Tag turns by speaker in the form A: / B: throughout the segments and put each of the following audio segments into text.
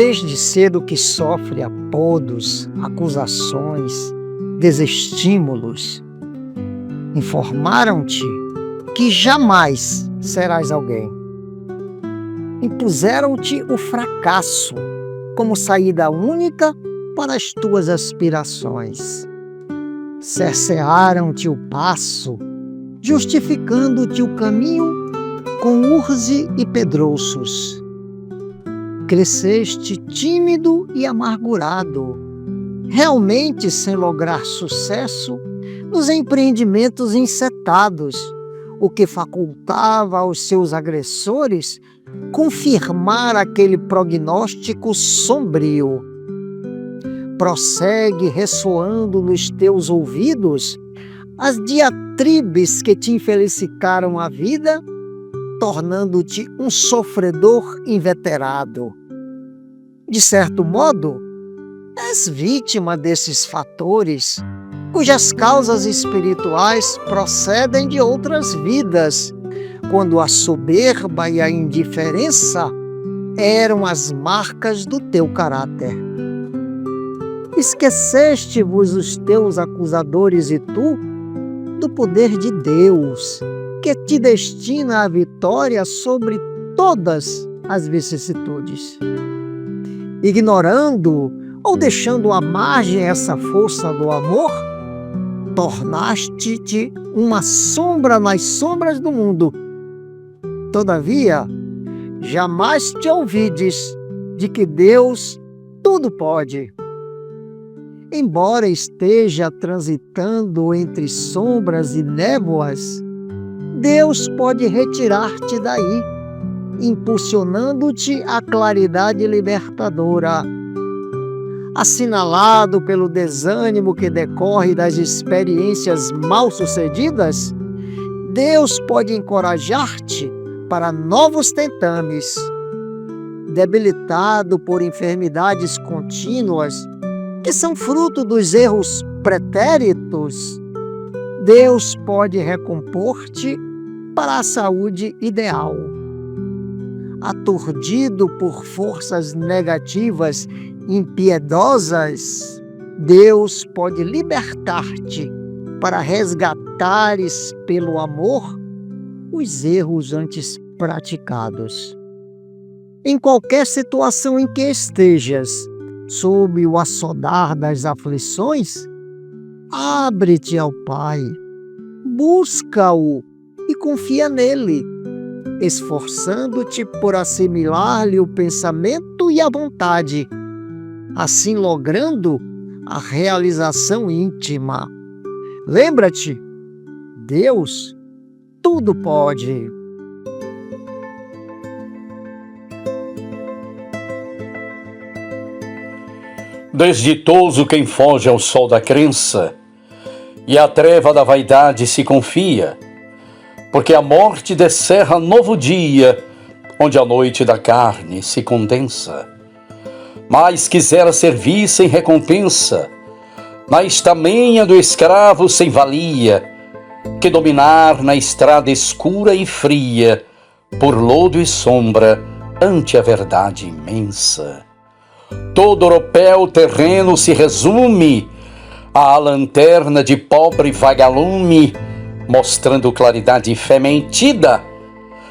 A: desde cedo que sofre apodos, acusações, desestímulos. Informaram-te que jamais serás alguém. Impuseram-te o fracasso como saída única para as tuas aspirações. Cercearam-te o passo, justificando-te o caminho com urze e pedrouços. Cresceste tímido e amargurado, realmente sem lograr sucesso nos empreendimentos encetados, o que facultava aos seus agressores confirmar aquele prognóstico sombrio. Prossegue ressoando nos teus ouvidos as diatribes que te infelicicaram a vida, tornando-te um sofredor inveterado. De certo modo, és vítima desses fatores, cujas causas espirituais procedem de outras vidas, quando a soberba e a indiferença eram as marcas do teu caráter. Esqueceste-vos os teus acusadores e tu do poder de Deus, que te destina a vitória sobre todas as vicissitudes. Ignorando ou deixando à margem essa força do amor, tornaste-te uma sombra nas sombras do mundo. Todavia, jamais te ouvides de que Deus tudo pode. Embora esteja transitando entre sombras e névoas, Deus pode retirar-te daí, impulsionando-te à claridade libertadora. Assinalado pelo desânimo que decorre das experiências mal-sucedidas, Deus pode encorajar-te para novos tentames. Debilitado por enfermidades contínuas, que são fruto dos erros pretéritos, Deus pode recompor-te para a saúde ideal. Aturdido por forças negativas impiedosas, Deus pode libertar-te para resgatares pelo amor os erros antes praticados. Em qualquer situação em que estejas, sob o assodar das aflições, abre-te ao Pai, busca-o e confia nele, esforçando-te por assimilar-lhe o pensamento e a vontade, assim logrando a realização íntima. Lembra-te, Deus tudo pode.
B: Desditoso quem foge ao sol da crença e à treva da vaidade se confia, porque a morte descerra novo dia, onde a noite da carne se condensa. Mas quisera servir sem recompensa, na estamenha do escravo sem valia, que dominar na estrada escura e fria, por lodo e sombra, ante a verdade imensa. Todo oropel terreno se resume à lanterna de pobre vagalume, mostrando claridade e fé mentida.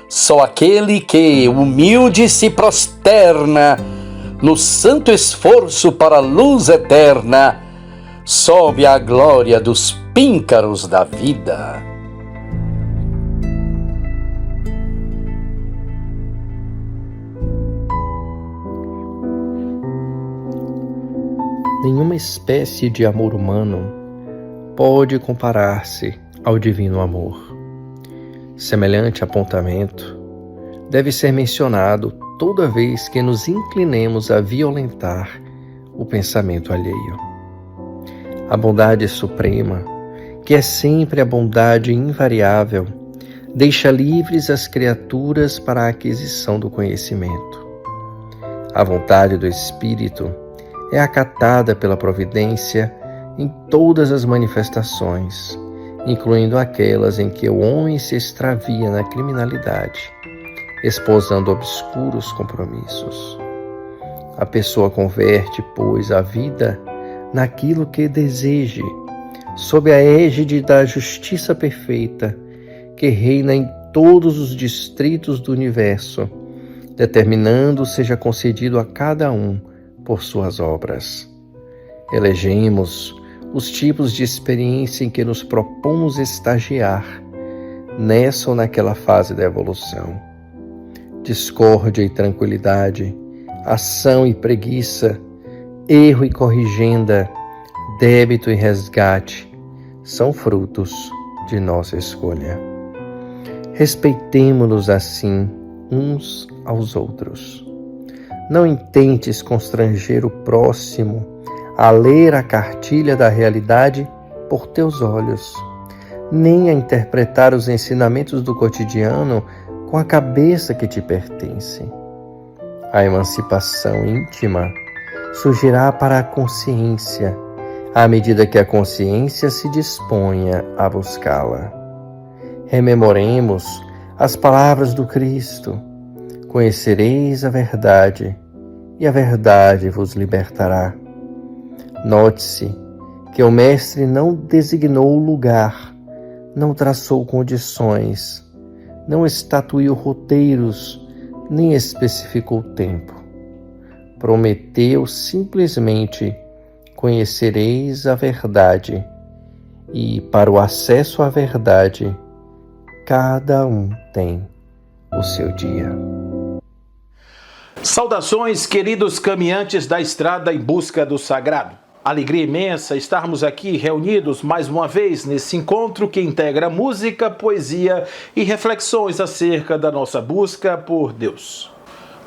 B: Só aquele que, humilde, se prosterna no santo esforço para a luz eterna, sobe à glória dos píncaros da vida.
C: Nenhuma espécie de amor humano pode comparar-se ao divino amor. Semelhante apontamento deve ser mencionado toda vez que nos inclinemos a violentar o pensamento alheio. A bondade suprema, que é sempre a bondade invariável, deixa livres as criaturas para a aquisição do conhecimento. A vontade do Espírito é acatada pela providência em todas as manifestações, incluindo aquelas em que o homem se extravia na criminalidade, esposando obscuros compromissos. A pessoa converte, pois, a vida naquilo que deseje, sob a égide da justiça perfeita que reina em todos os distritos do universo, determinando seja concedido a cada um por suas obras. Elegemos os tipos de experiência em que nos propomos estagiar, nessa ou naquela fase da evolução. Discórdia e tranquilidade, ação e preguiça, erro e corrigenda, débito e resgate, são frutos de nossa escolha. Respeitemo-nos assim uns aos outros. Não intentes constranger o próximo a ler a cartilha da realidade por teus olhos, nem a interpretar os ensinamentos do cotidiano com a cabeça que te pertence. A emancipação íntima surgirá para a consciência, à medida que a consciência se disponha a buscá-la. Rememoremos as palavras do Cristo: conhecereis a verdade, e a verdade vos libertará. Note-se que o Mestre não designou lugar, não traçou condições, não estatuiu roteiros, nem especificou tempo. Prometeu simplesmente: conhecereis a verdade, e para o acesso à verdade, cada um tem o seu dia.
D: Saudações, queridos caminhantes da estrada em busca do sagrado. Alegria imensa estarmos aqui reunidos mais uma vez nesse encontro que integra música, poesia e reflexões acerca da nossa busca por Deus.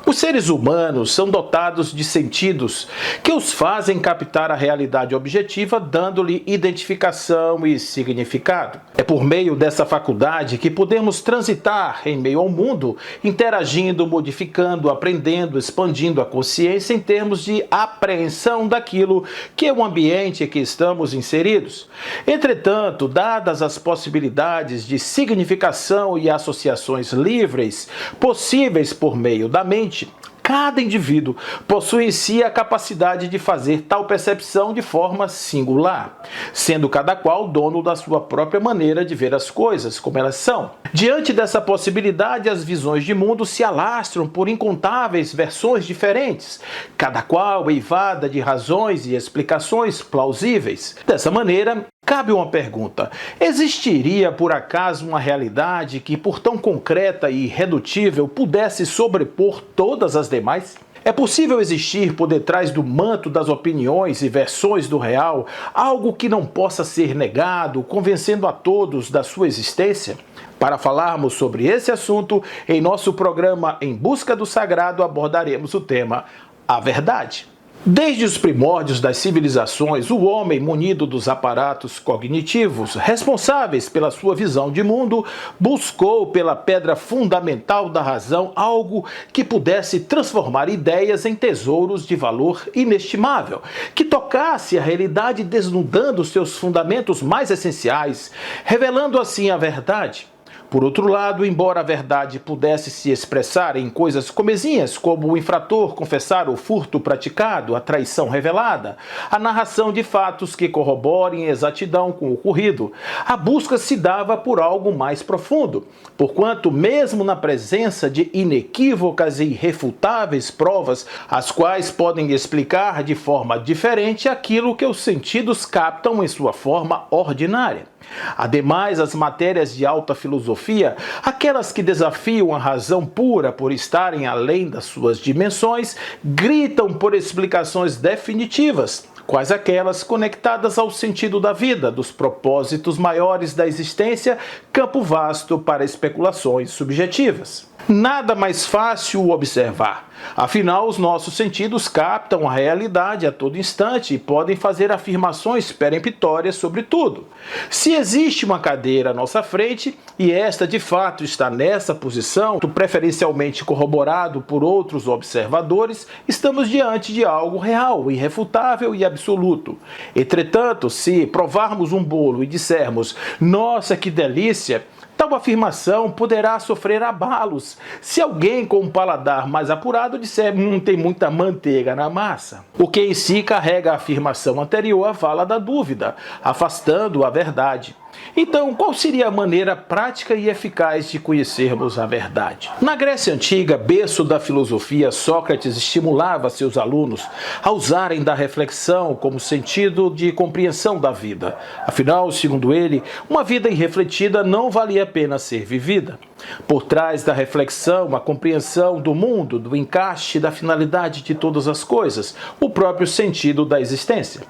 D: Os seres humanos são dotados de sentidos que os fazem captar a realidade objetiva, dando-lhe identificação e significado. É por meio dessa faculdade que podemos transitar em meio ao mundo, interagindo, modificando, aprendendo, expandindo a consciência em termos de apreensão daquilo que é o ambiente em que estamos inseridos. Entretanto, dadas as possibilidades de significação e associações livres possíveis por meio da mente, cada indivíduo possui em si a capacidade de fazer tal percepção de forma singular, sendo cada qual dono da sua própria maneira de ver as coisas como elas são. Diante dessa possibilidade, as visões de mundo se alastram por incontáveis versões diferentes, cada qual eivada de razões e explicações plausíveis. Dessa maneira, cabe uma pergunta: existiria por acaso uma realidade que, por tão concreta e irredutível, pudesse sobrepor todas as demais? É possível existir por detrás do manto das opiniões e versões do real algo que não possa ser negado, convencendo a todos da sua existência? Para falarmos sobre esse assunto, em nosso programa Em Busca do Sagrado abordaremos o tema A Verdade. Desde os primórdios das civilizações, o homem, munido dos aparatos cognitivos responsáveis pela sua visão de mundo, buscou pela pedra fundamental da razão algo que pudesse transformar ideias em tesouros de valor inestimável, que tocasse a realidade desnudando seus fundamentos mais essenciais, revelando assim a verdade. Por outro lado, embora a verdade pudesse se expressar em coisas comezinhas, como o infrator confessar o furto praticado, a traição revelada, a narração de fatos que corroborem exatidão com o ocorrido, a busca se dava por algo mais profundo, porquanto mesmo na presença de inequívocas e irrefutáveis provas, as quais podem explicar de forma diferente aquilo que os sentidos captam em sua forma ordinária. Ademais, as matérias de alta filosofia, aquelas que desafiam a razão pura por estarem além das suas dimensões, gritam por explicações definitivas, quais aquelas conectadas ao sentido da vida, dos propósitos maiores da existência, campo vasto para especulações subjetivas. Nada mais fácil observar. Afinal, os nossos sentidos captam a realidade a todo instante e podem fazer afirmações peremptórias sobre tudo. Se existe uma cadeira à nossa frente, e esta de fato está nessa posição, preferencialmente corroborado por outros observadores, estamos diante de algo real, irrefutável e absoluto. Entretanto, se provarmos um bolo e dissermos: "Nossa, que delícia!", Tal afirmação poderá sofrer abalos se alguém com um paladar mais apurado disser tem muita manteiga na massa, o que em si carrega a afirmação anterior à vala da dúvida, afastando a verdade. Então, qual seria a maneira prática e eficaz de conhecermos a verdade? Na Grécia Antiga, berço da filosofia, Sócrates estimulava seus alunos a usarem da reflexão como sentido de compreensão da vida. Afinal, segundo ele, uma vida irrefletida não valia a pena ser vivida. Por trás da reflexão, a compreensão do mundo, do encaixe, da finalidade de todas as coisas, o próprio sentido da existência.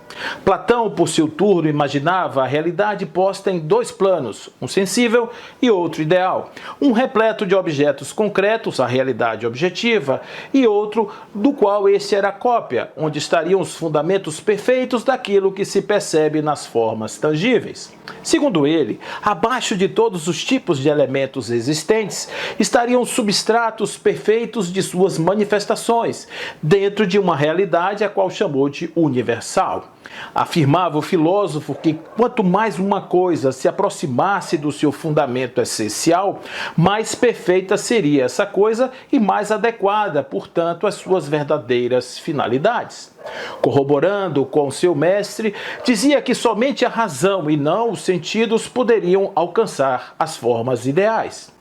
D: Platão, por seu turno, imaginava a realidade posta em dois planos, um sensível e outro ideal. Um repleto de objetos concretos, a realidade objetiva, e outro do qual esse era a cópia, onde estariam os fundamentos perfeitos daquilo que se percebe nas formas tangíveis. Segundo ele, abaixo de todos os tipos de elementos existentes, estariam substratos perfeitos de suas manifestações, dentro de uma realidade a qual chamou de universal. Afirmava o filósofo que quanto mais uma coisa se aproximasse do seu fundamento essencial, mais perfeita seria essa coisa e mais adequada, portanto, às suas verdadeiras finalidades. Corroborando com seu mestre, dizia que somente a razão e não os sentidos poderiam alcançar as formas ideais.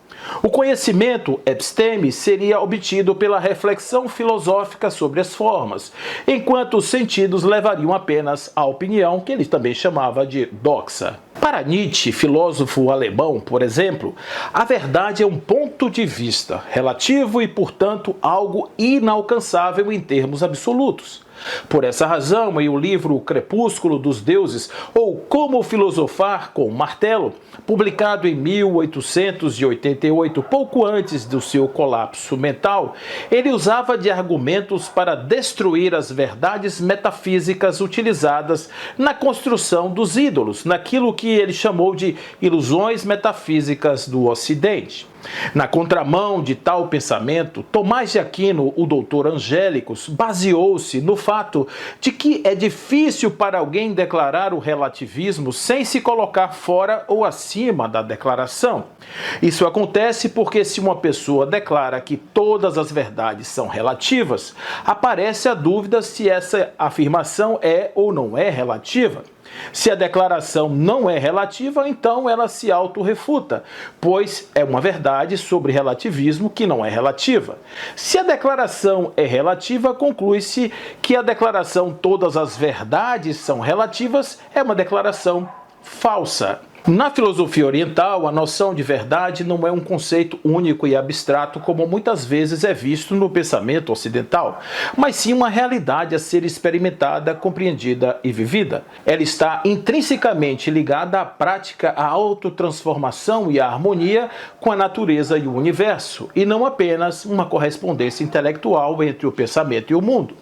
D: O conhecimento episteme seria obtido pela reflexão filosófica sobre as formas, enquanto os sentidos levariam apenas à opinião, que ele também chamava de doxa. Para Nietzsche, filósofo alemão, por exemplo, a verdade é um ponto de vista relativo e, portanto, algo inalcançável em termos absolutos. Por essa razão, em o livro O Crepúsculo dos Deuses, ou Como Filosofar com o Martelo, publicado em 1888, pouco antes do seu colapso mental, ele usava de argumentos para destruir as verdades metafísicas utilizadas na construção dos ídolos, naquilo que ele chamou de ilusões metafísicas do Ocidente. Na contramão de tal pensamento, Tomás de Aquino, o doutor Angélicos, baseou-se no fato de que é difícil para alguém declarar o relativismo sem se colocar fora ou acima da declaração. Isso acontece porque se uma pessoa declara que todas as verdades são relativas, aparece a dúvida se essa afirmação é ou não é relativa. Se a declaração não é relativa, então ela se autorrefuta, pois é uma verdade sobre relativismo que não é relativa. Se a declaração é relativa, conclui-se que a declaração todas as verdades são relativas é uma declaração falsa. Na filosofia oriental, a noção de verdade não é um conceito único e abstrato como muitas vezes é visto no pensamento ocidental, mas sim uma realidade a ser experimentada, compreendida e vivida. Ela está intrinsecamente ligada à prática, à autotransformação e à harmonia com a natureza e o universo, e não apenas uma correspondência intelectual entre o pensamento e o mundo.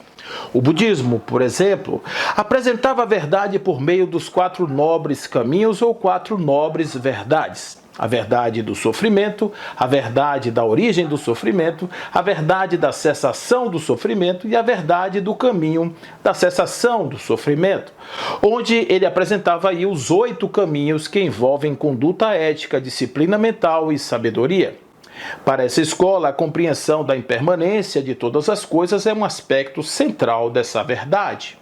D: O budismo, por exemplo, apresentava a verdade por meio dos 4 nobres caminhos ou 4 nobres verdades. A verdade do sofrimento, a verdade da origem do sofrimento, a verdade da cessação do sofrimento e a verdade do caminho da cessação do sofrimento, onde ele apresentava aí os 8 caminhos que envolvem conduta ética, disciplina mental e sabedoria. Para essa escola, a compreensão da impermanência de todas as coisas é um aspecto central dessa verdade.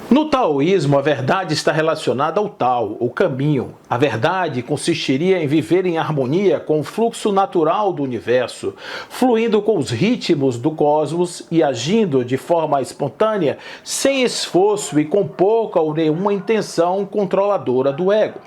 D: No taoísmo, a verdade está relacionada ao Tao, o caminho. A verdade consistiria em viver em harmonia com o fluxo natural do universo, fluindo com os ritmos do cosmos e agindo de forma espontânea, sem esforço e com pouca ou nenhuma intenção controladora do ego.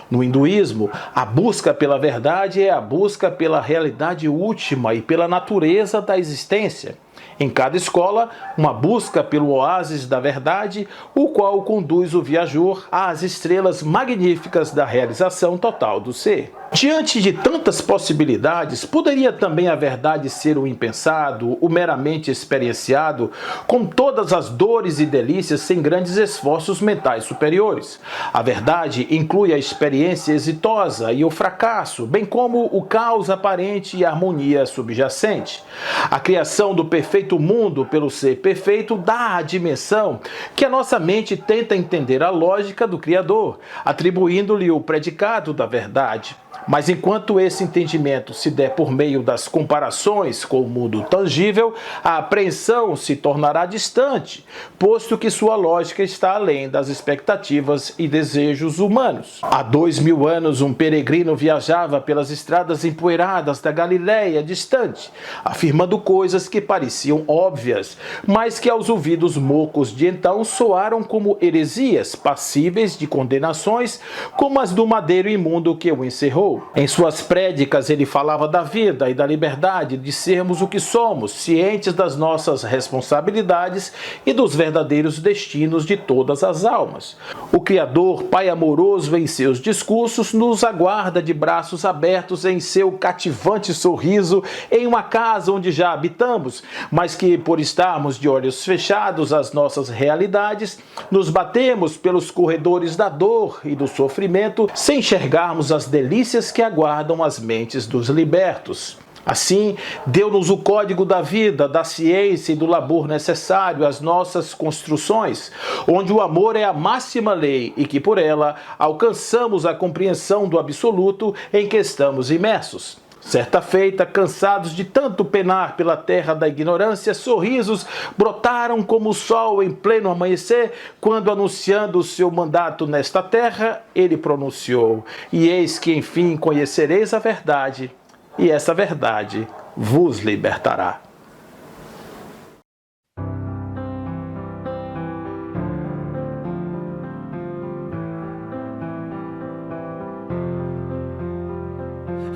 D: No hinduísmo, a busca pela verdade é a busca pela realidade última e pela natureza da existência. Em cada escola, uma busca pelo oásis da verdade, o qual conduz o viajor às estrelas magníficas da realização total do ser. Diante de tantas possibilidades, poderia também a verdade ser o impensado, o meramente experienciado, com todas as dores e delícias sem grandes esforços mentais superiores. A verdade inclui a experiência exitosa e o fracasso, bem como o caos aparente e a harmonia subjacente. A criação do perfeito mundo pelo ser perfeito dá a dimensão que a nossa mente tenta entender a lógica do Criador, atribuindo-lhe o predicado da verdade. Mas enquanto esse entendimento se der por meio das comparações com o mundo tangível, a apreensão se tornará distante, posto que sua lógica está além das expectativas e desejos humanos. Há 2000 anos, um peregrino viajava pelas estradas empoeiradas da Galiléia distante, afirmando coisas que pareciam óbvias, mas que aos ouvidos moucos de então soaram como heresias, passíveis de condenações, como as do madeiro imundo que o encerrou. Em suas prédicas ele falava da vida e da liberdade de sermos o que somos, cientes das nossas responsabilidades e dos verdadeiros destinos de todas as almas. O Criador, Pai amoroso em seus discursos, nos aguarda de braços abertos em seu cativante sorriso em uma casa onde já habitamos, mas que, por estarmos de olhos fechados às nossas realidades, nos batemos pelos corredores da dor e do sofrimento sem enxergarmos as delícias que aguardam as mentes dos libertos. Assim, deu-nos o código da vida, da ciência e do labor necessário às nossas construções, onde o amor é a máxima lei e que por ela alcançamos a compreensão do absoluto em que estamos imersos. Certa feita, cansados de tanto penar pela terra da ignorância, sorrisos brotaram como o sol em pleno amanhecer, quando, anunciando o seu mandato nesta terra, ele pronunciou: "E eis que enfim conhecereis a verdade, e essa verdade vos libertará."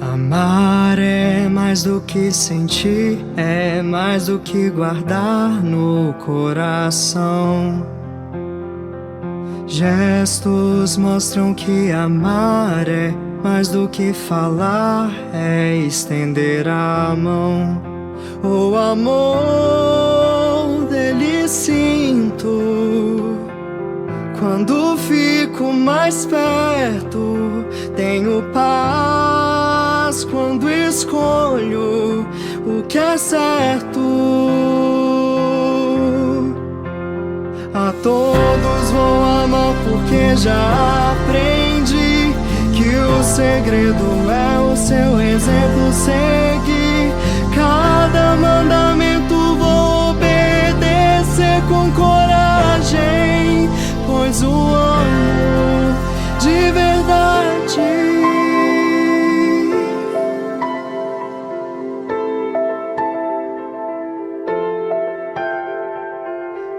E: Amar é mais do que sentir, é mais do que guardar no coração. Gestos mostram que amar é mais do que falar, é estender a mão. O amor dele sinto quando fico mais perto, tenho paz quando escolho o que é certo. A todos vou amar porque já aprendi que o segredo é o seu exemplo seguir. Cada mandamento vou obedecer com coragem, pois o amo de verdade.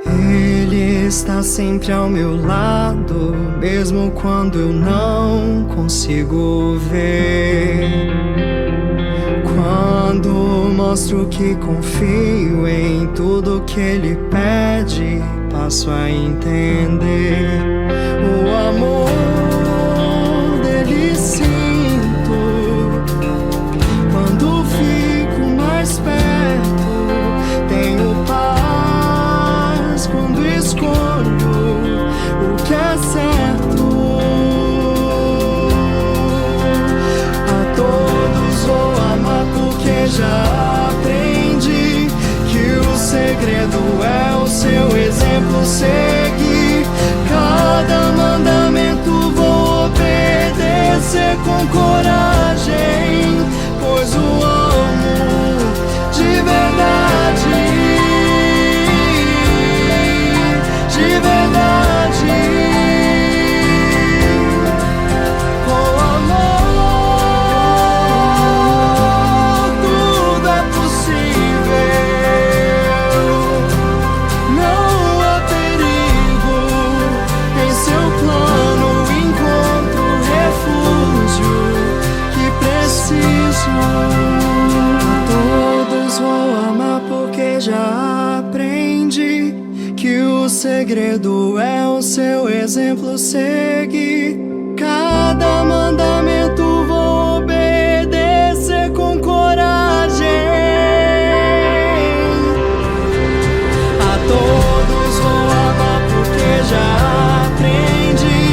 E: Ele está sempre ao meu lado, mesmo quando eu não consigo ver. Quando mostro que confio em tudo que ele pede, passo a entender o amor dele sinto quando fico mais perto, tenho paz quando escolho o que é certo. A todos vou amar porque já aprendi que o segredo é o seu exemplo seguir. Cada mandamento vou obedecer com coragem, pois o amo de verdade, de verdade. Com amor tudo é possível, não há perigo em seu plano, encontro refúgio que preciso. Todos vou amar porque já aprendi que o segredo é o seu exemplo seguir. Cada mandamento vou obedecer com coragem. A todos vou amar porque já aprendi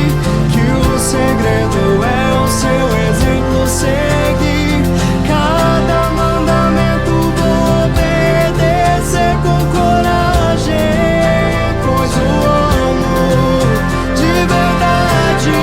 E: que o segredo é o seu exemplo seguir. Cada mandamento vou obedecer com coragem, pois o amo de verdade.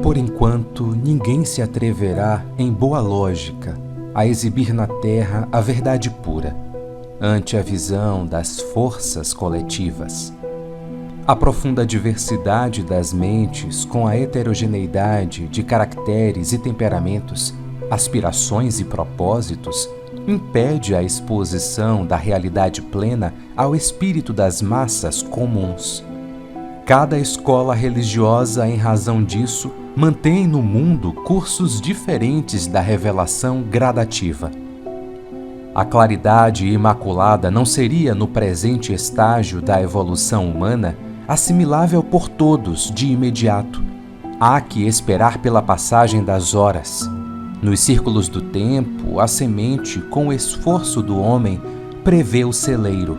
F: Por enquanto, ninguém se atreverá, em boa lógica, a exibir na Terra a verdade pura, ante a visão das forças coletivas. A profunda diversidade das mentes, com a heterogeneidade de caracteres e temperamentos, aspirações e propósitos, impede a exposição da realidade plena ao espírito das massas comuns. Cada escola religiosa, em razão disso, mantém no mundo cursos diferentes da revelação gradativa. A claridade imaculada não seria, no presente estágio da evolução humana, assimilável por todos de imediato. Há que esperar pela passagem das horas. Nos círculos do tempo, a semente, com o esforço do homem, prevê o celeiro,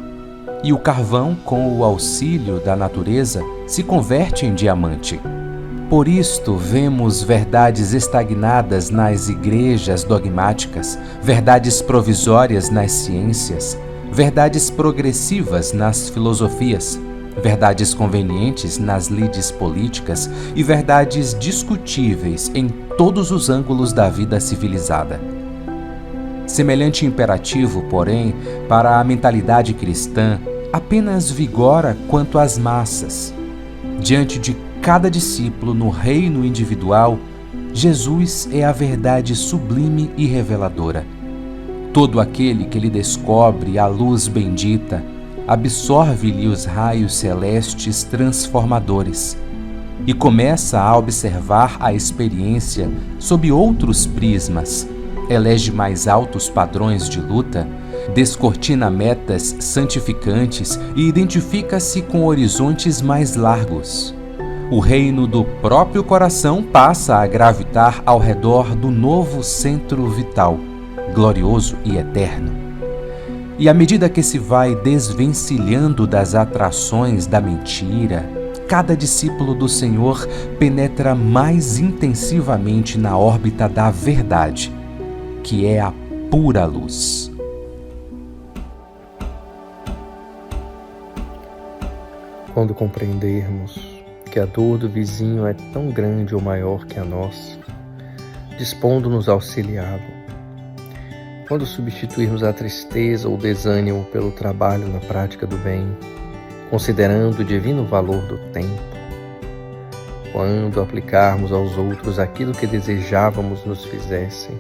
F: e o carvão, com o auxílio da natureza, se converte em diamante. Por isto, vemos verdades estagnadas nas igrejas dogmáticas, verdades provisórias nas ciências, verdades progressivas nas filosofias, verdades convenientes nas lides políticas e verdades discutíveis em todos os ângulos da vida civilizada. Semelhante imperativo, porém, para a mentalidade cristã, apenas vigora quanto às massas. Diante de cada discípulo no reino individual, Jesus é a verdade sublime e reveladora. Todo aquele que lhe descobre a luz bendita, absorve-lhe os raios celestes transformadores e começa a observar a experiência sob outros prismas, elege mais altos padrões de luta, descortina metas santificantes e identifica-se com horizontes mais largos. O reino do próprio coração passa a gravitar ao redor do novo centro vital, glorioso e eterno. E à medida que se vai desvencilhando das atrações da mentira, cada discípulo do Senhor penetra mais intensivamente na órbita da verdade, que é a pura luz.
C: Quando compreendermos que a dor do vizinho é tão grande ou maior que a nossa, dispondo-nos a auxiliá-lo. Quando substituirmos a tristeza ou o desânimo pelo trabalho na prática do bem, considerando o divino valor do tempo. Quando aplicarmos aos outros aquilo que desejávamos nos fizessem.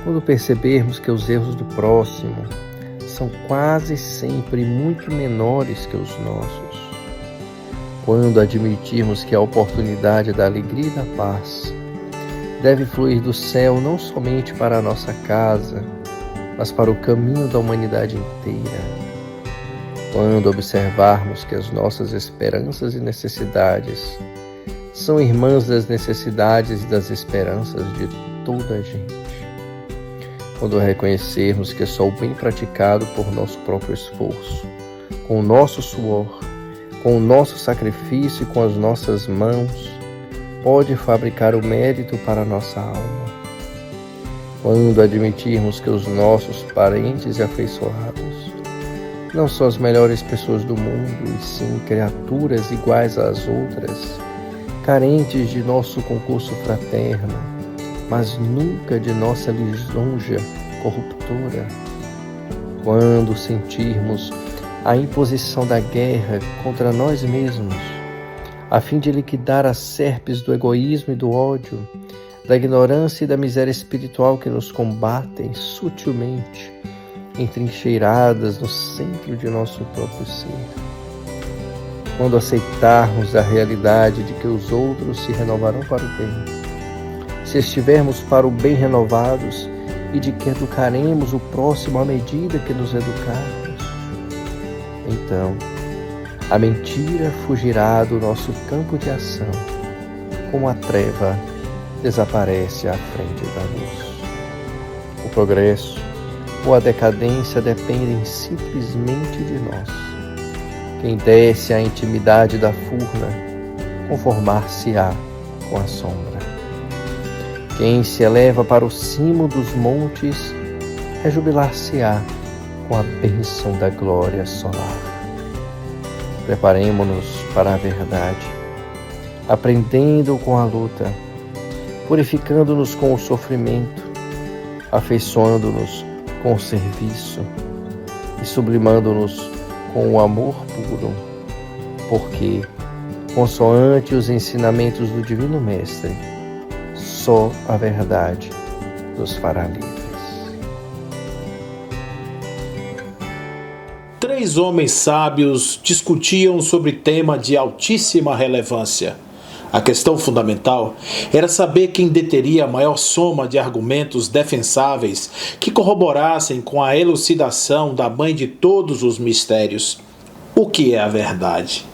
C: Quando percebermos que os erros do próximo são quase sempre muito menores que os nossos. Quando admitirmos que a oportunidade da alegria e da paz deve fluir do céu não somente para a nossa casa, mas para o caminho da humanidade inteira. Quando observarmos que as nossas esperanças e necessidades são irmãs das necessidades e das esperanças de toda a gente. Quando reconhecermos que só o bem praticado por nosso próprio esforço, com o nosso suor, com o nosso sacrifício e com as nossas mãos, pode fabricar o mérito para a nossa alma. Quando admitirmos que os nossos parentes e afeiçoados não são as melhores pessoas do mundo, e sim criaturas iguais às outras, carentes de nosso concurso fraterno, mas nunca de nossa lisonja corruptora. Quando sentirmos a imposição da guerra contra nós mesmos, a fim de liquidar as serpes do egoísmo e do ódio, da ignorância e da miséria espiritual que nos combatem sutilmente, entrincheiradas no centro de nosso próprio ser. Quando aceitarmos a realidade de que os outros se renovarão para o bem, se estivermos para o bem renovados e de que educaremos o próximo à medida que nos educarmos, então a mentira fugirá do nosso campo de ação, como a treva desaparece à frente da luz. O progresso ou a decadência dependem simplesmente de nós. Quem desce à intimidade da furna, conformar-se-á com a sombra. Quem se eleva para o cimo dos montes, rejubilar-se-á com a bênção da glória solar. Preparemo-nos para a verdade, aprendendo com a luta, purificando-nos com o sofrimento, afeiçoando-nos com o serviço e sublimando-nos com o amor puro, porque, consoante os ensinamentos do Divino Mestre, só a verdade nos fará livres.
D: 3 homens sábios discutiam sobre tema de altíssima relevância. A questão fundamental era saber quem deteria a maior soma de argumentos defensáveis que corroborassem com a elucidação da mãe de todos os mistérios. O que é a verdade?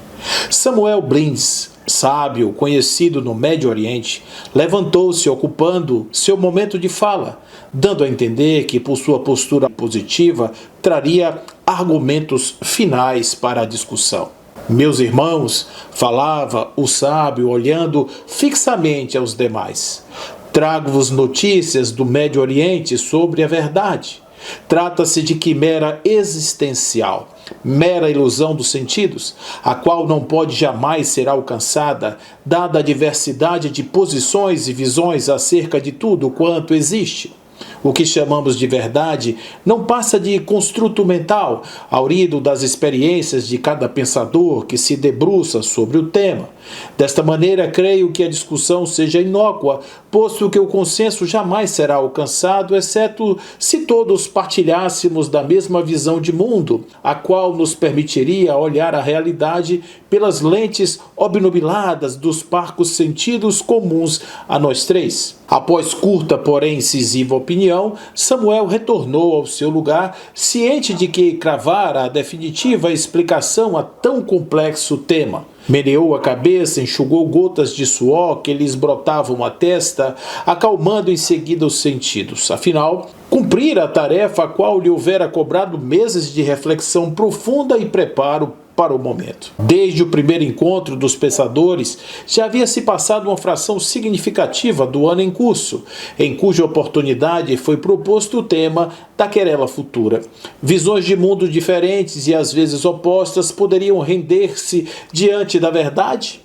D: Samuel Blinds, sábio conhecido no Médio Oriente, levantou-se ocupando seu momento de fala, dando a entender que, por sua postura positiva, traria argumentos finais para a discussão. Meus irmãos, falava o sábio olhando fixamente aos demais. Trago-vos notícias do Médio Oriente sobre a verdade. Trata-se de quimera existencial, mera ilusão dos sentidos, a qual não pode jamais ser alcançada, dada a diversidade de posições e visões acerca de tudo quanto existe. O que chamamos de verdade não passa de construto mental, aurido das experiências de cada pensador que se debruça sobre o tema. Desta maneira, creio que a discussão seja inócua, posto que o consenso jamais será alcançado, exceto se todos partilhássemos da mesma visão de mundo, a qual nos permitiria olhar a realidade pelas lentes obnubiladas dos parcos sentidos comuns a nós 3. Após curta, porém incisiva opinião, Samuel retornou ao seu lugar, ciente de que cravara a definitiva explicação a tão complexo tema. Meneou a cabeça, enxugou gotas de suor que lhes brotavam à testa, acalmando em seguida os sentidos. Afinal, cumprira a tarefa a qual lhe houvera cobrado meses de reflexão profunda e preparo para o momento. Desde o primeiro encontro dos pensadores, já havia se passado uma fração significativa do ano em curso, em cuja oportunidade foi proposto o tema da querela futura. Visões de mundo diferentes e às vezes opostas poderiam render-se diante da verdade?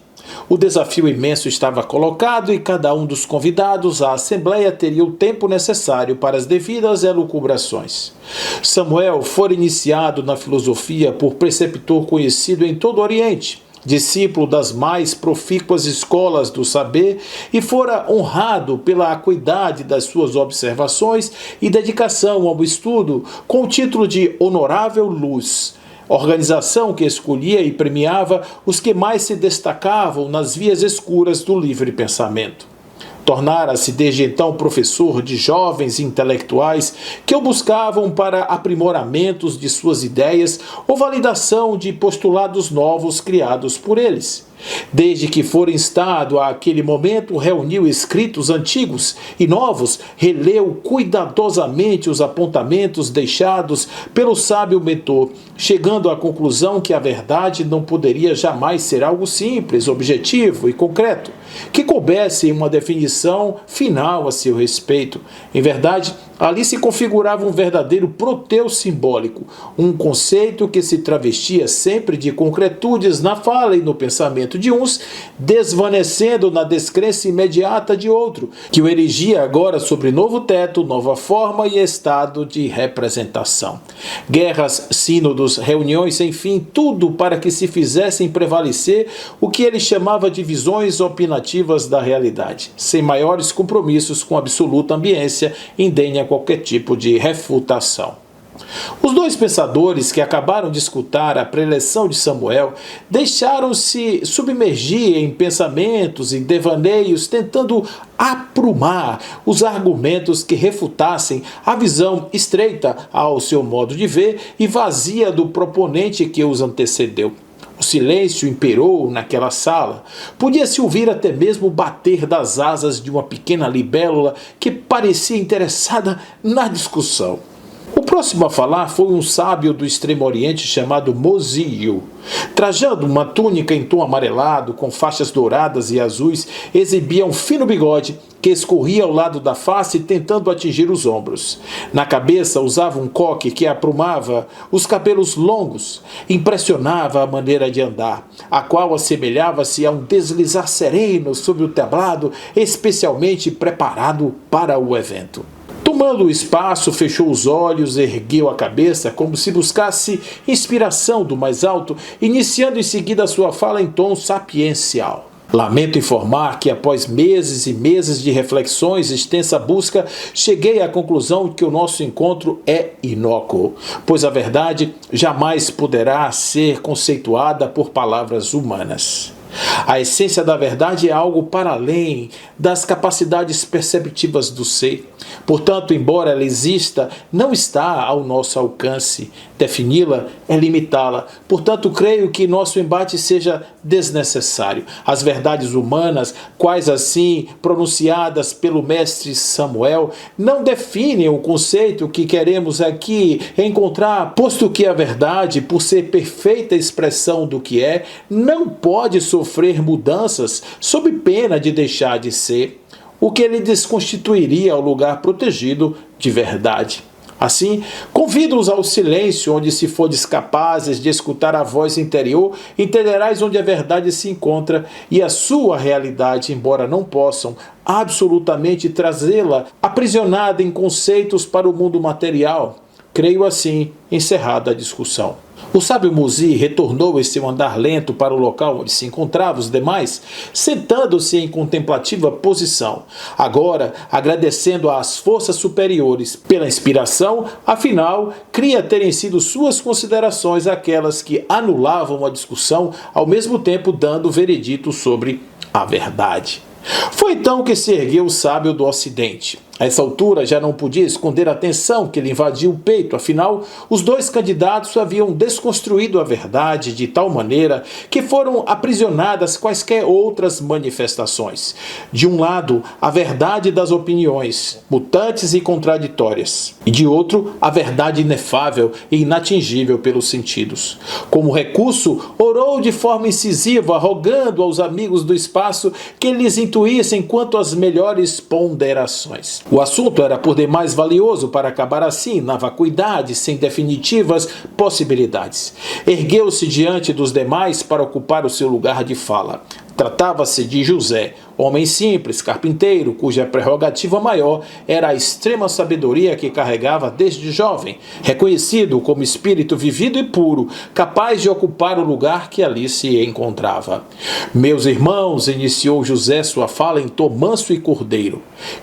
D: O desafio imenso estava colocado e cada um dos convidados à Assembleia teria o tempo necessário para as devidas elucubrações. Samuel fora iniciado na filosofia por preceptor conhecido em todo o Oriente, discípulo das mais profícuas escolas do saber, e fora honrado pela acuidade das suas observações e dedicação ao estudo com o título de Honorável Luz, organização que escolhia e premiava os que mais se destacavam nas vias escuras do livre pensamento. Tornara-se desde então professor de jovens intelectuais que o buscavam para aprimoramentos de suas ideias ou validação de postulados novos criados por eles. Desde que fora instado àquele momento, reuniu escritos antigos e novos, releu cuidadosamente os apontamentos deixados pelo sábio mentor, chegando à conclusão que a verdade não poderia jamais ser algo simples, objetivo e concreto, que coubesse uma definição final a seu respeito. Em verdade, ali se configurava um verdadeiro proteus simbólico, um conceito que se travestia sempre de concretudes na fala e no pensamento de uns, desvanecendo na descrença imediata de outro, que o erigia agora sobre novo teto, nova forma e estado de representação. Guerras, sínodos, reuniões, enfim, tudo para que se fizessem prevalecer o que ele chamava de visões opinativas da realidade, sem maiores compromissos com absoluta ambiência, indene a qualquer tipo de refutação. Os dois pensadores que acabaram de escutar a preleção de Samuel deixaram-se submergir em pensamentos e devaneios, tentando aprumar os argumentos que refutassem a visão estreita ao seu modo de ver e vazia do proponente que os antecedeu. O silêncio imperou naquela sala. Podia-se ouvir até mesmo o bater das asas de uma pequena libélula que parecia interessada na discussão. O próximo a falar foi um sábio do Extremo Oriente chamado Mozio. Trajando uma túnica em tom amarelado, com faixas douradas e azuis, exibia um fino bigode que escorria ao lado da face, tentando atingir os ombros. Na cabeça usava um coque que aprumava os cabelos longos. Impressionava a maneira de andar, a qual assemelhava-se a um deslizar sereno sobre o tablado, especialmente preparado para o evento. Tomando o espaço, fechou os olhos, ergueu a cabeça como se buscasse inspiração do mais alto, iniciando em seguida a sua fala em tom sapiencial. Lamento informar que após meses e meses de reflexões e extensa busca, cheguei à conclusão de que o nosso encontro é inócuo, pois a verdade jamais poderá ser conceituada por palavras humanas. A essência da verdade é algo para além das capacidades perceptivas do ser. Portanto, embora ela exista, não está ao nosso alcance. Defini-la é limitá-la. Portanto, creio que nosso embate seja desnecessário. As verdades humanas, quais assim pronunciadas pelo mestre Samuel, não definem o conceito que queremos aqui encontrar, posto que a verdade, por ser perfeita expressão do que é, não pode sofrer mudanças sob pena de deixar de ser, o que lhe desconstituiria o lugar protegido de verdade. Assim, convido-os ao silêncio, onde se fores capazes de escutar a voz interior, entenderás onde a verdade se encontra e a sua realidade, embora não possam absolutamente trazê-la aprisionada em conceitos para o mundo material. Creio assim encerrada a discussão. O sábio Muzi retornou em seu andar lento para o local onde se encontravam os demais, sentando-se em contemplativa posição, agora agradecendo às forças superiores pela inspiração, afinal, cria terem sido suas considerações aquelas que anulavam a discussão, ao mesmo tempo dando veredito sobre a verdade. Foi então que se ergueu o sábio do Ocidente. A essa altura já não podia esconder a tensão que lhe invadiu o peito, afinal, os dois candidatos haviam desconstruído a verdade de tal maneira que foram aprisionadas quaisquer outras manifestações. De um lado, a verdade das opiniões, mutantes e contraditórias, e de outro, a verdade inefável e inatingível pelos sentidos. Como recurso, orou de forma incisiva, rogando aos amigos do espaço que lhes intuíssem quanto às melhores ponderações. O assunto era por demais valioso para acabar assim, na vacuidade, sem definitivas possibilidades. Ergueu-se diante dos demais para ocupar o seu lugar de fala. Tratava-se de José, homem simples, carpinteiro, cuja prerrogativa maior era a extrema sabedoria que carregava desde jovem, reconhecido como espírito vivido e puro, capaz de ocupar o lugar que ali se encontrava. Meus irmãos, iniciou José sua fala em tom manso e cordeiro,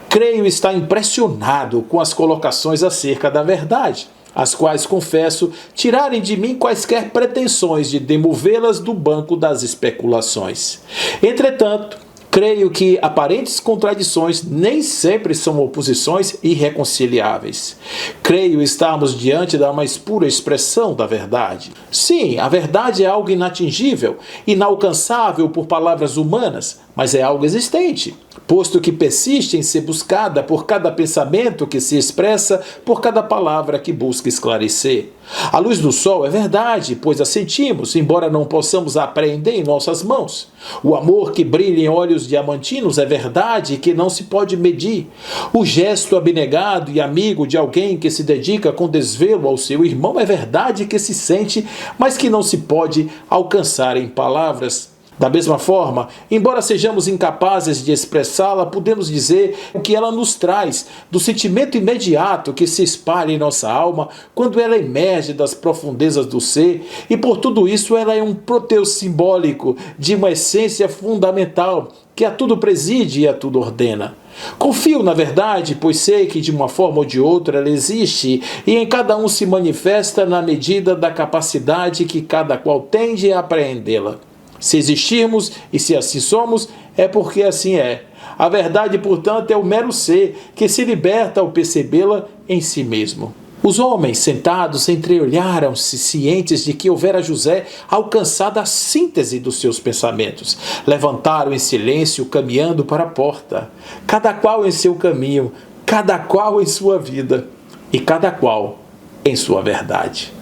D: creio estar impressionado com as colocações acerca da verdade, as quais, confesso, tirarem de mim quaisquer pretensões de demovê-las do banco das especulações. Entretanto, creio que aparentes contradições nem sempre são oposições irreconciliáveis. Creio estarmos diante da mais pura expressão da verdade. Sim, a verdade é algo inatingível, inalcançável por palavras humanas, mas é algo existente, posto que persiste em ser buscada por cada pensamento que se expressa, por cada palavra que busca esclarecer. A luz do sol é verdade, pois a sentimos, embora não possamos apreender em nossas mãos. O amor que brilha em olhos diamantinos é verdade que não se pode medir. O gesto abnegado e amigo de alguém que se dedica com desvelo ao seu irmão é verdade que se sente, mas que não se pode alcançar em palavras. Da mesma forma, embora sejamos incapazes de expressá-la, podemos dizer o que ela nos traz, do sentimento imediato que se espalha em nossa alma quando ela emerge das profundezas do ser, e por tudo isso ela é um proteus simbólico de uma essência fundamental que a tudo preside e a tudo ordena. Confio na verdade, pois sei que de uma forma ou de outra ela existe e em cada um se manifesta na medida da capacidade que cada qual tende a apreendê-la. Se existirmos e se assim somos, é porque assim é. A verdade, portanto, é o mero ser que se liberta ao percebê-la em si mesmo. Os homens sentados entreolharam-se, cientes de que houvera José alcançado a síntese dos seus pensamentos. Levantaram em silêncio, caminhando para a porta. Cada qual em seu caminho, cada qual em sua vida, e cada qual em sua verdade.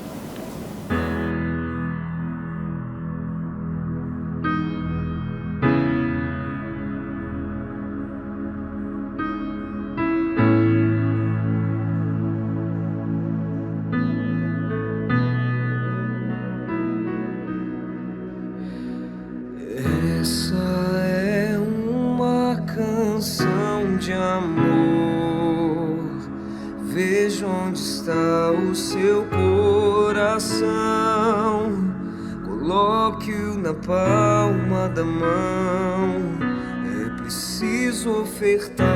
E: Essa é uma canção de amor. Veja onde está o seu coração. Coloque-o na palma da mão. É preciso ofertar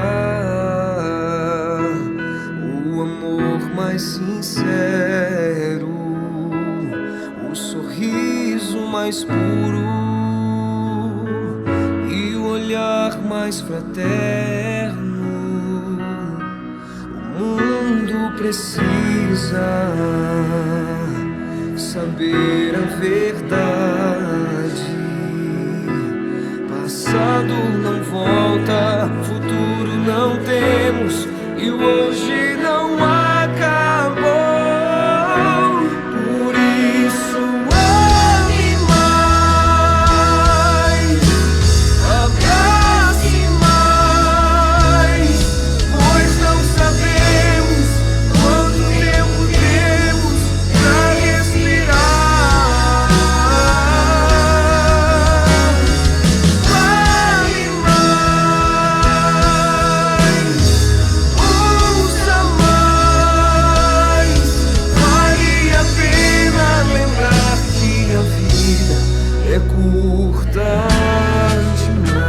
E: o amor mais sincero, o sorriso mais puro, mais fraterno. O mundo precisa saber a verdade. Passado não volta, futuro não temos e o hoje não acabou. Por isso ame mais, abrace mais, pois não sabemos quanto tempo temos pra respirar. Ame mais, ouça mais, vale a pena lembrar que a vida é curta demais.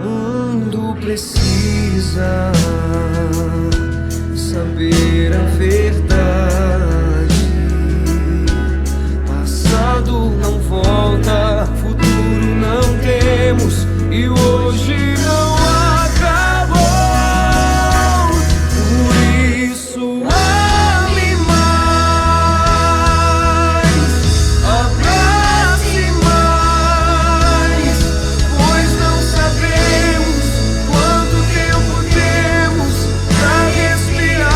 E: O mundo precisa saber a verdade. Passado não volta, futuro não temos e o hoje não acabou. Por isso ame mais, abrace mais, pois não sabemos quanto tempo temos pra respirar.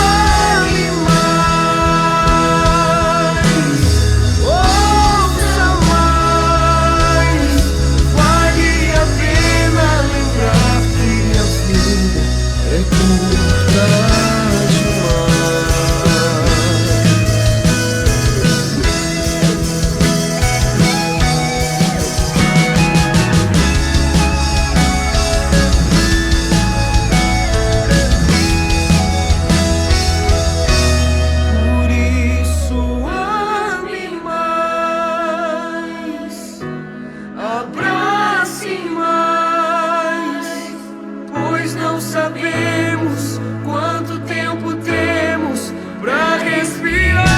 E: Ame mais, ouça mais, vale a pena lembrar que a vida é curta Por isso ame mais, abrace mais, pois não sabemos quanto tempo temos pra respirar.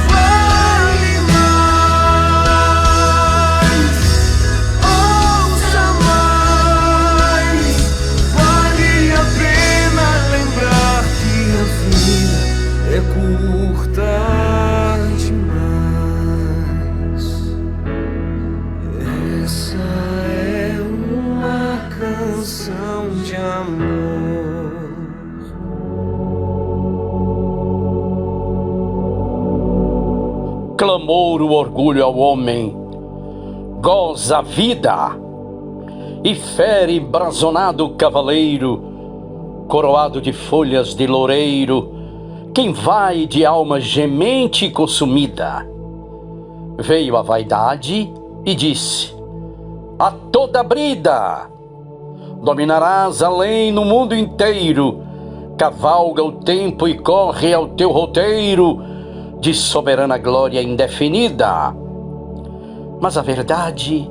E: Vale mais, ouça mais, vale a pena lembrar que a vida é curta demais. Essa é uma canção de amor.
B: Clamor o orgulho ao homem, goza a vida, e fere brazonado cavaleiro, coroado de folhas de loureiro, quem vai de alma gemente e consumida. Veio a vaidade e disse: a toda brida dominarás além no mundo inteiro, cavalga o tempo e corre ao teu roteiro de soberana glória indefinida. Mas a verdade,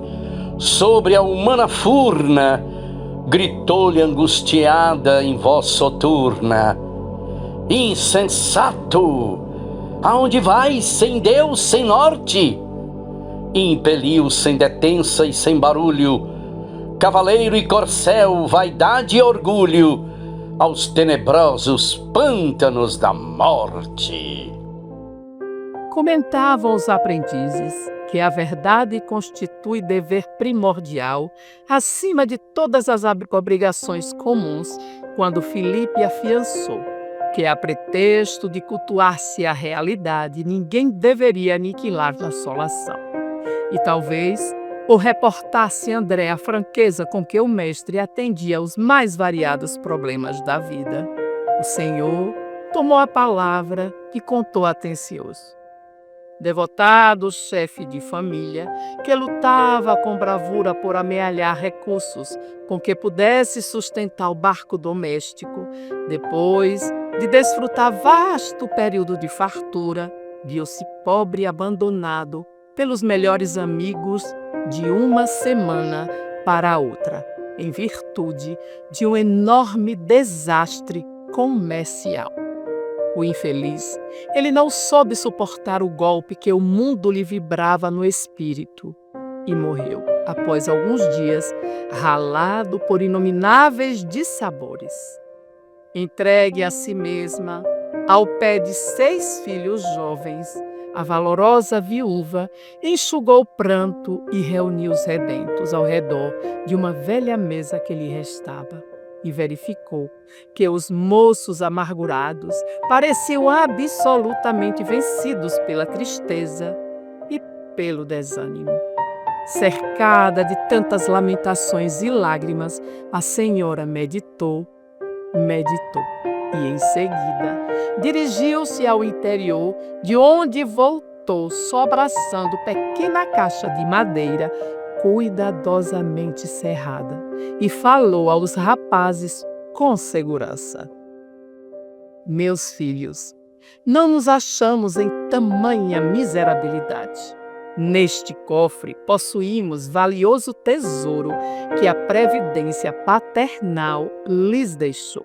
B: sobre a humana furna, gritou-lhe angustiada em voz soturna: insensato, aonde vais sem Deus, sem norte? e impeliu sem detença e sem barulho, cavaleiro e corcel, vaidade e orgulho, aos tenebrosos pântanos da morte.
G: Comentavam os aprendizes que a verdade constitui dever primordial acima de todas as obrigações comuns, quando Filipe afiançou que, a pretexto de cultuar-se a realidade, ninguém deveria aniquilar a assolação. E talvez, por reportar-se André a franqueza com que o mestre atendia aos mais variados problemas da vida, o Senhor tomou a palavra e contou atencioso. Devotado chefe de família, que lutava com bravura por amealhar recursos com que pudesse sustentar o barco doméstico, depois de desfrutar vasto período de fartura, viu-se pobre e abandonado pelos melhores amigos de uma semana para a outra, em virtude de um enorme desastre comercial. O infeliz, ele não soube suportar o golpe que o mundo lhe vibrava no espírito e morreu, após alguns dias, ralado por inomináveis dissabores. Entregue a si mesma, ao pé de 6 filhos jovens, a valorosa viúva enxugou o pranto e reuniu os redentos ao redor de uma velha mesa que lhe restava. E verificou que os moços amargurados pareciam absolutamente vencidos pela tristeza e pelo desânimo. Cercada de tantas lamentações e lágrimas, a senhora meditou e, em seguida, dirigiu-se ao interior, de onde voltou só abraçando pequena caixa de madeira cuidadosamente cerrada, e falou aos rapazes com segurança: Meus filhos, não nos achamos em tamanha miserabilidade. Neste cofre possuímos valioso tesouro que a previdência paternal lhes deixou.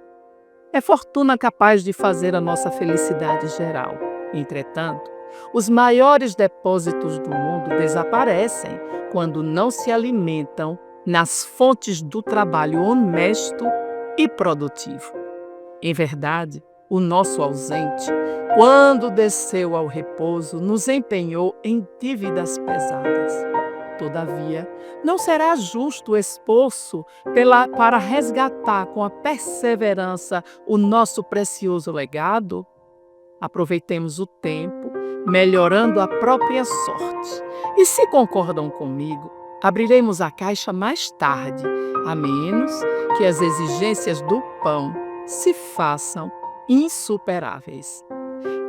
G: É fortuna capaz de fazer a nossa felicidade geral. Entretanto, os maiores depósitos do mundo desaparecem quando não se alimentam nas fontes do trabalho honesto e produtivo. Em verdade, o nosso ausente, quando desceu ao repouso, nos empenhou em dívidas pesadas. Todavia, não será justo o esforço para resgatar com a perseverança o nosso precioso legado? Aproveitemos o tempo, melhorando a própria sorte. E se concordam comigo, abriremos a caixa mais tarde, a menos que as exigências do pão se façam insuperáveis.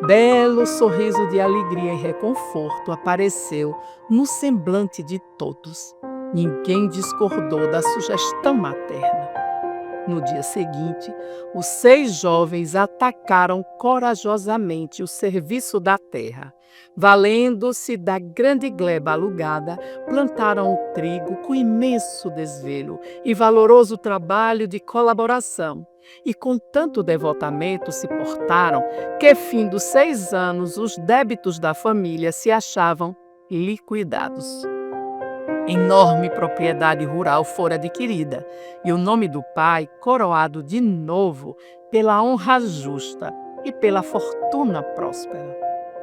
G: Belo sorriso de alegria e reconforto apareceu no semblante de todos. Ninguém discordou da sugestão materna. No dia seguinte, os 6 jovens atacaram corajosamente o serviço da terra. Valendo-se da grande gleba alugada, plantaram o trigo com imenso desvelo e valoroso trabalho de colaboração. E com tanto devotamento se portaram que, fim dos 6 anos, os débitos da família se achavam liquidados. Enorme propriedade rural fora adquirida e o nome do pai coroado de novo pela honra justa e pela fortuna próspera.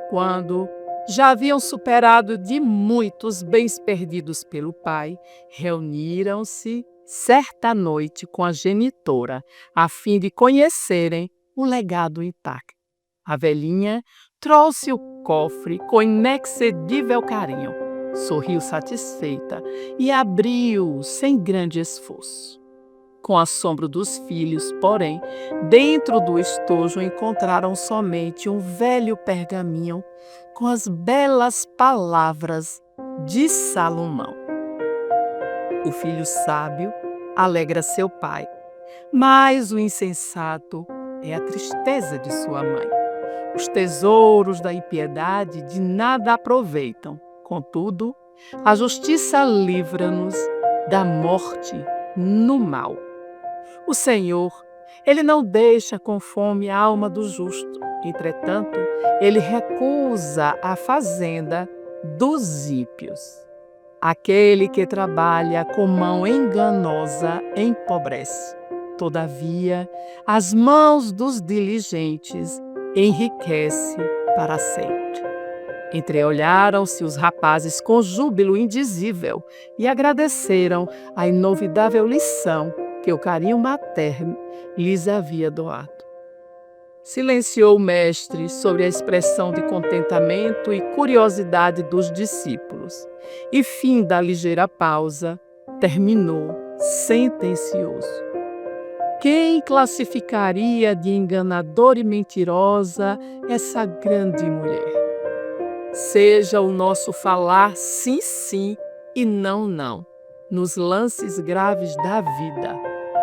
G: Quando já haviam superado de muitos bens perdidos pelo pai, reuniram-se certa noite com a genitora, a fim de conhecerem o legado intacto. A velhinha trouxe o cofre com inexcedível carinho, sorriu satisfeita e abriu-o sem grande esforço. Com assombro dos filhos, porém, dentro do estojo encontraram somente um velho pergaminho com as belas palavras de Salomão. O filho sábio alegra seu pai, mas o insensato é a tristeza de sua mãe. Os tesouros da impiedade de nada aproveitam. Contudo, a justiça livra-nos da morte no mal. O Senhor, ele não deixa com fome a alma do justo. Entretanto, ele recusa a fazenda dos ímpios. Aquele que trabalha com mão enganosa empobrece. Todavia, as mãos dos diligentes enriquece para sempre. Entreolharam-se os rapazes com júbilo indizível e agradeceram a inovidável lição que o carinho materno lhes havia doado. Silenciou o mestre sobre a expressão de contentamento e curiosidade dos discípulos, e, fim da ligeira pausa, terminou sentencioso. Quem classificaria de enganadora e mentirosa essa grande mulher? Seja o nosso falar sim, sim e não, não, nos lances graves da vida,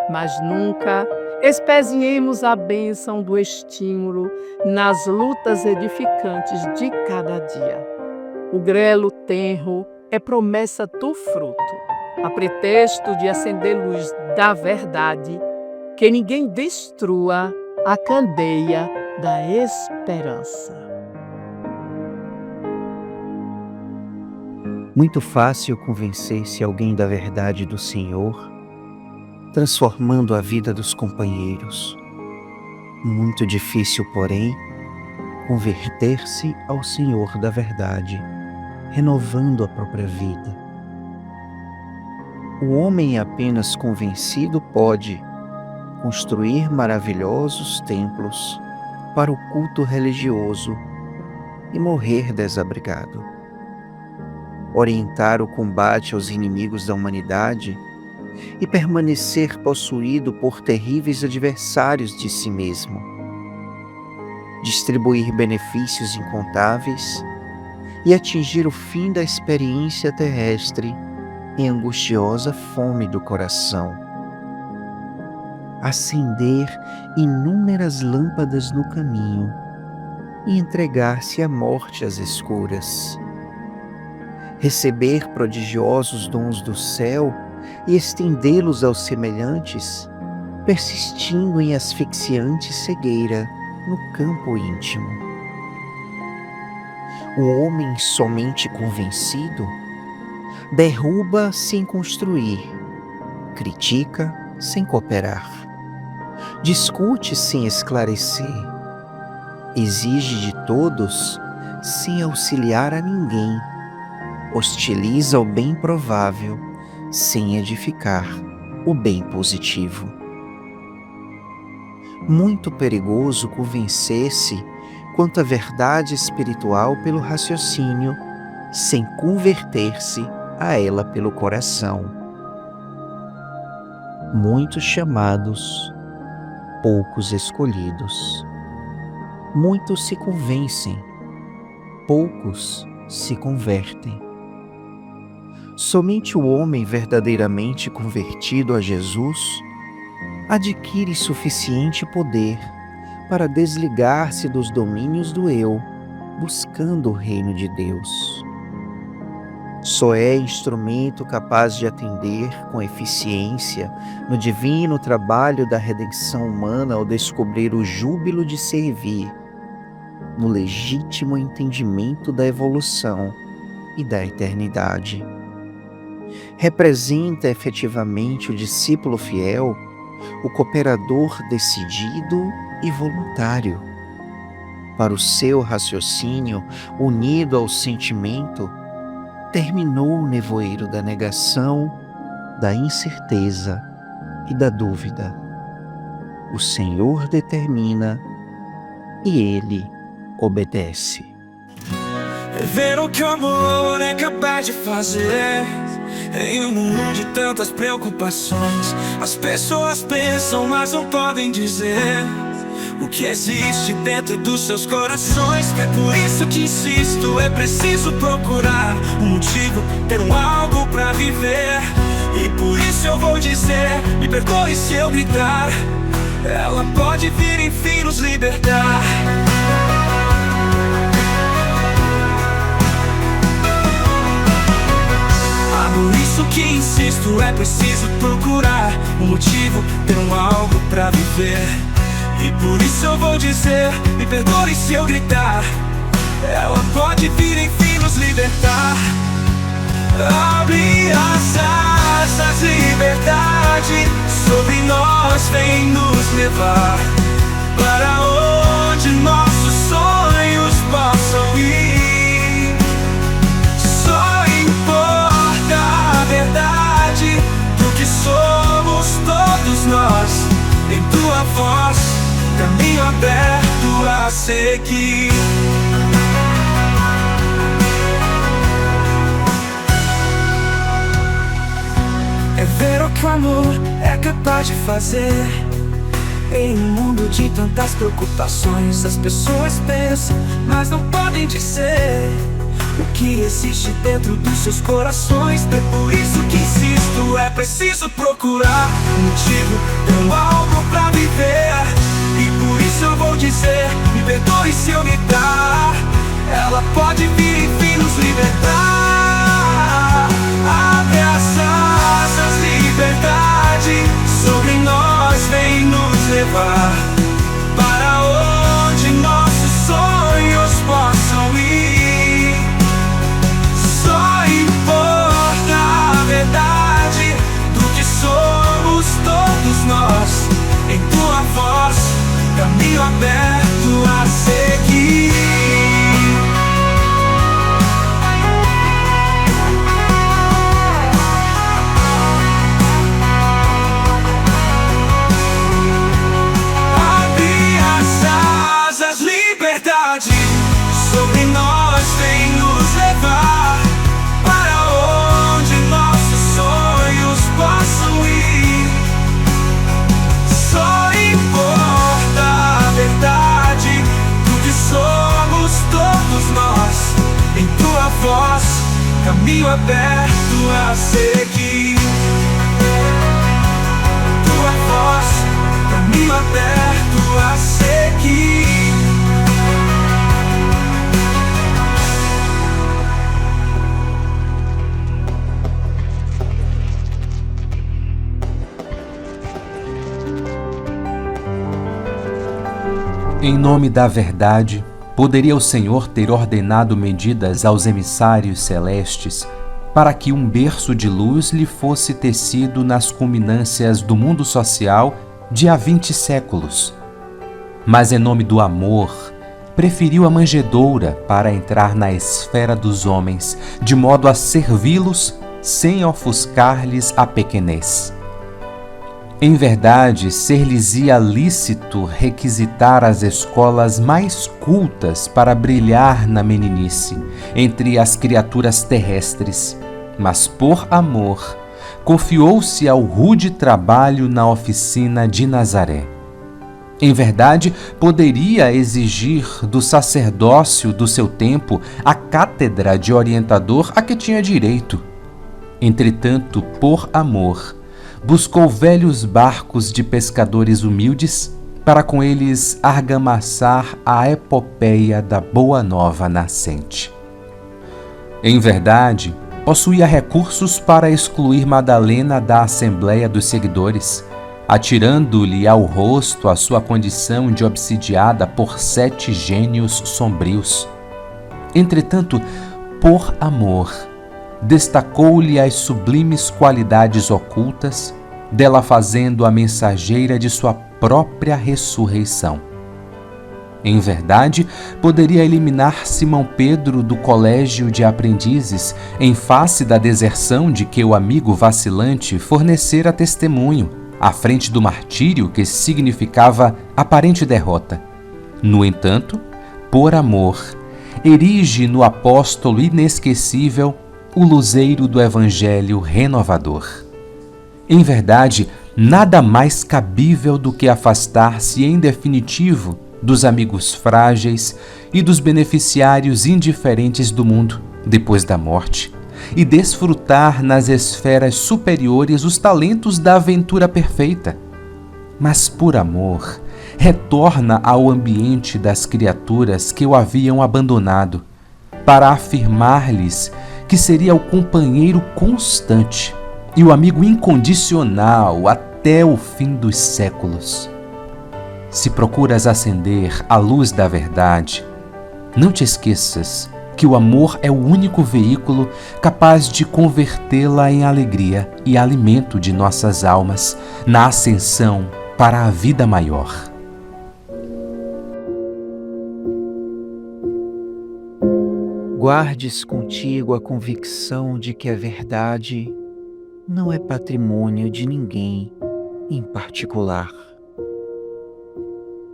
G: mas nunca espezinhemos a bênção do estímulo nas lutas edificantes de cada dia. O grelo tenro é promessa do fruto, a pretexto de acender luz da verdade, que ninguém destrua a candeia da esperança.
H: Muito fácil convencer-se alguém da verdade do Senhor, transformando a vida dos companheiros. Muito difícil, porém, converter-se ao Senhor da verdade, renovando a própria vida. O homem apenas convencido pode construir maravilhosos templos para o culto religioso e morrer desabrigado. Orientar o combate aos inimigos da humanidade e permanecer possuído por terríveis adversários de si mesmo. Distribuir benefícios incontáveis e atingir o fim da experiência terrestre em angustiosa fome do coração. Acender inúmeras lâmpadas no caminho e entregar-se à morte às escuras. Receber prodigiosos dons do céu e estendê-los aos semelhantes, persistindo em asfixiante cegueira no campo íntimo. O homem somente convencido derruba sem construir, critica sem cooperar, discute sem esclarecer, exige de todos sem auxiliar a ninguém, hostiliza o bem provável sem edificar o bem positivo. Muito perigoso convencer-se quanto à verdade espiritual pelo raciocínio, sem converter-se a ela pelo coração. Muitos chamados, poucos escolhidos. Muitos se convencem, poucos se convertem. Somente o homem verdadeiramente convertido a Jesus adquire suficiente poder para desligar-se dos domínios do eu, buscando o reino de Deus. Só é instrumento capaz de atender com eficiência no divino trabalho da redenção humana ao descobrir o júbilo de servir, no legítimo entendimento da evolução e da eternidade. Representa efetivamente o discípulo fiel, o cooperador decidido e voluntário. Para o seu raciocínio, unido ao sentimento, terminou o nevoeiro da negação, da incerteza e da dúvida. O Senhor determina e Ele obedece.
E: É ver o que o amor é capaz de fazer. Em um mundo de tantas preocupações, as pessoas pensam, mas não podem dizer o que existe dentro dos seus corações. É por isso que insisto, é preciso procurar um motivo, ter algo pra viver. E por isso eu vou dizer, me perdoe se eu gritar, ela pode vir enfim nos libertar. Por isso que insisto, é preciso procurar um motivo, ter algo pra viver. E por isso eu vou dizer, me perdoe se eu gritar, ela pode vir enfim enfim nos libertar. Abre as asas, liberdade sobre nós vem nos levar para onde nossos sonhos possam ir. Só importa a verdade do que somos todos nós. Em tua voz, caminho aberto a seguir. É ver o que o amor é capaz de fazer. Em um mundo de tantas preocupações, as pessoas pensam, mas não podem dizer o que existe dentro dos seus corações. É por isso que insisto, é preciso procurar um motivo, ter algo pra viver. E por isso eu vou dizer, me perdoe se eu me dar. Ela pode vir enfim nos libertar. Abre as asas, liberdade sobre nós vem nos levar para onde nossos sonhos possam ir. Só importa a verdade do que somos todos nós. Em tua voz, caminho aberto a seguir. Sobre nós vem nos levar para onde nossos sonhos possam ir. Só importa a verdade do que somos todos nós. Em tua voz, caminho aberto a seguir. Tua voz, caminho aberto a seguir.
F: Em nome da verdade, poderia o Senhor ter ordenado medidas aos emissários celestes para que um berço de luz lhe fosse tecido nas culminâncias do mundo social de há 20 séculos. Mas em nome do amor, preferiu a manjedoura para entrar na esfera dos homens, de modo a servi-los sem ofuscar-lhes a pequenez. Em verdade, ser-lhes-ia lícito requisitar as escolas mais cultas para brilhar na meninice, entre as criaturas terrestres, mas por amor, confiou-se ao rude trabalho na oficina de Nazaré. Em verdade, poderia exigir do sacerdócio do seu tempo a cátedra de orientador a que tinha direito. Entretanto, por amor, buscou velhos barcos de pescadores humildes para com eles argamassar a epopeia da Boa Nova nascente. Em verdade, possuía recursos para excluir Madalena da Assembleia dos Seguidores, atirando-lhe ao rosto a sua condição de obsidiada por 7 gênios sombrios. Entretanto, por amor, destacou-lhe as sublimes qualidades ocultas, dela fazendo a mensageira de sua própria ressurreição. Em verdade, poderia eliminar Simão Pedro do colégio de aprendizes em face da deserção de que o amigo vacilante fornecera testemunho, à frente do martírio que significava aparente derrota. No entanto, por amor, erige no apóstolo inesquecível o luzeiro do Evangelho renovador. Em verdade, nada mais cabível do que afastar-se em definitivo dos amigos frágeis e dos beneficiários indiferentes do mundo depois da morte e desfrutar nas esferas superiores os talentos da aventura perfeita. Mas por amor, retorna ao ambiente das criaturas que o haviam abandonado, para afirmar-lhes que seria o companheiro constante e o amigo incondicional até o fim dos séculos. Se procuras acender a luz da verdade, não te esqueças que o amor é o único veículo capaz de convertê-la em alegria e alimento de nossas almas na ascensão para a vida maior.
H: Guardes contigo a convicção de que a verdade não é patrimônio de ninguém em particular.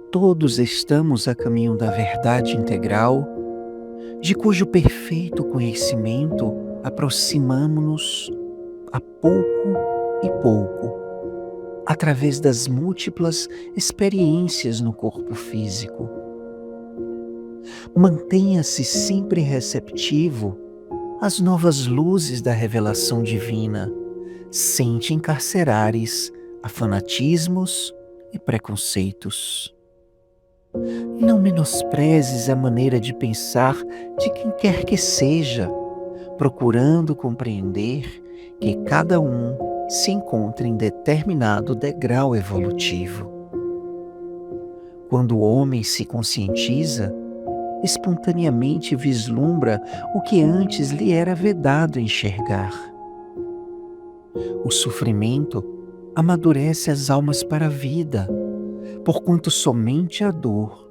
H: Todos estamos a caminho da verdade integral, de cujo perfeito conhecimento aproximamo-nos a pouco e pouco, através das múltiplas experiências no corpo físico. Mantenha-se sempre receptivo às novas luzes da revelação divina, sem te encarcerares a fanatismos e preconceitos. Não menosprezes a maneira de pensar de quem quer que seja, procurando compreender que cada um se encontra em determinado degrau evolutivo. Quando o homem se conscientiza, espontaneamente vislumbra o que antes lhe era vedado enxergar. O sofrimento amadurece as almas para a vida, porquanto somente a dor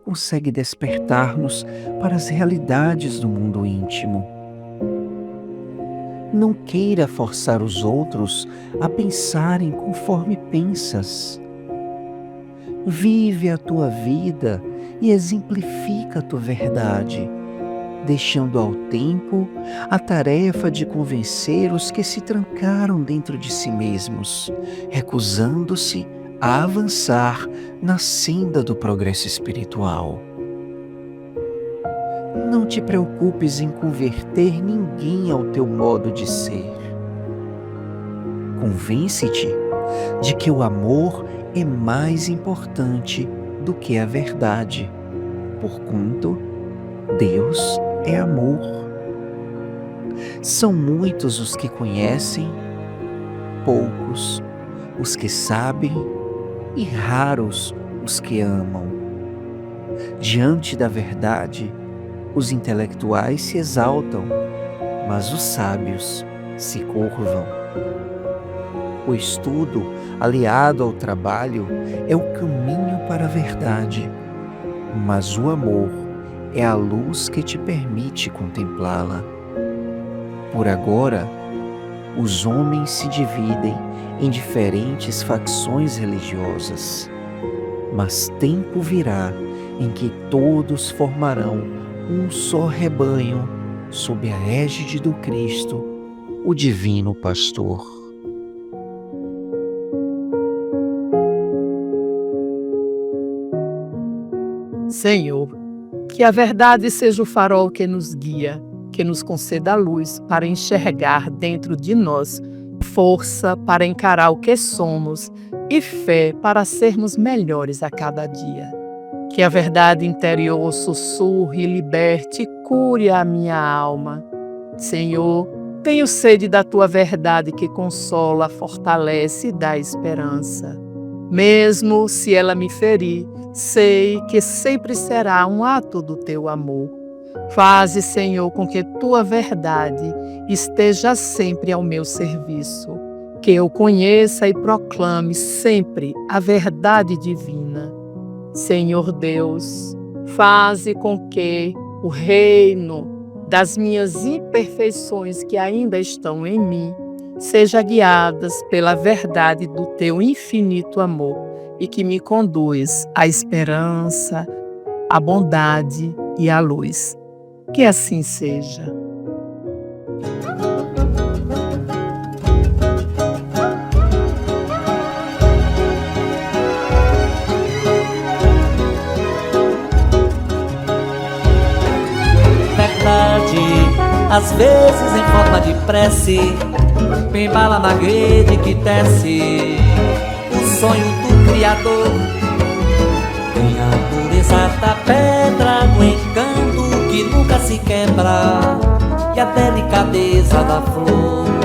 H: consegue despertar-nos para as realidades do mundo íntimo. Não queira forçar os outros a pensarem conforme pensas. Vive a tua vida e exemplifica a tua verdade, deixando ao tempo a tarefa de convencer os que se trancaram dentro de si mesmos, recusando-se a avançar na senda do progresso espiritual. Não te preocupes em converter ninguém ao teu modo de ser. Convence-te de que o amor é mais importante do que a verdade, porquanto Deus é amor. São muitos os que conhecem, poucos os que sabem e raros os que amam. Diante da verdade, os intelectuais se exaltam, mas os sábios se curvam. O estudo, aliado ao trabalho, é o caminho para a verdade, mas o amor é a luz que te permite contemplá-la. Por agora, os homens se dividem em diferentes facções religiosas, mas tempo virá em que todos formarão um só rebanho sob a égide do Cristo, o Divino Pastor.
G: Senhor, que a verdade seja o farol que nos guia, que nos conceda a luz para enxergar dentro de nós, força para encarar o que somos e fé para sermos melhores a cada dia. Que a verdade interior sussurre, liberte e cure a minha alma. Senhor, tenho sede da tua verdade que consola, fortalece e dá esperança. Mesmo se ela me ferir, sei que sempre será um ato do teu amor. Faze, Senhor, com que tua verdade esteja sempre ao meu serviço, que eu conheça e proclame sempre a verdade divina. Senhor Deus, faze com que o reino das minhas imperfeições que ainda estão em mim seja guiadas pela verdade do teu infinito amor e que me conduz à esperança, à bondade e à luz. Que assim seja.
I: Verdade, às vezes em forma de prece, bem bala na rede que tece o sonho do Criador. Tem a pureza da pedra, no encanto que nunca se quebra, e a delicadeza da flor.